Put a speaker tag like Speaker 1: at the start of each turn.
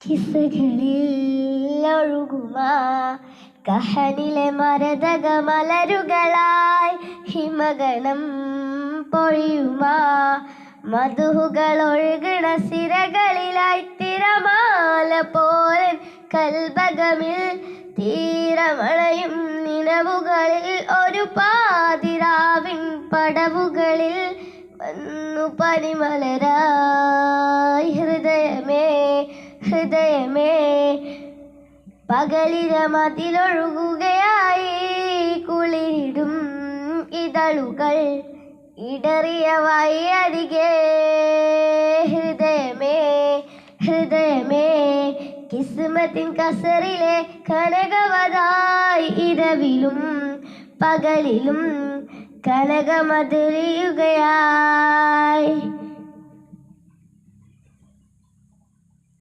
Speaker 1: കിസ്സകളിൽ ഒഴുകുമാ കഹനിലെ മരതക മലരുകളായി ഹിമഗണം പൊഴിയുമാ മധുഹുകൾ ഒഴുകണ സിരകളിലായി തിരമാല പോലൻ കൽബകമിൽ തീരമണയും നിലവുകളിൽ ഒരു പാതിരാവിൻ പടവുകളിൽ വന്നു പനിമലരായി ഹൃദയമേ ഹൃദയമേ പകലിര മതിലൊഴുകുകയായി കുളിരിടും ഇതളുകൾ ഇടറിയ വയ്യരികെ ഹൃദയമേ ഹൃദയമേ കിസ്മത്തിൻ കസറിലെ കനകവതായി ഇരവിലും പകലിലും കനകമധുരിയുകയായി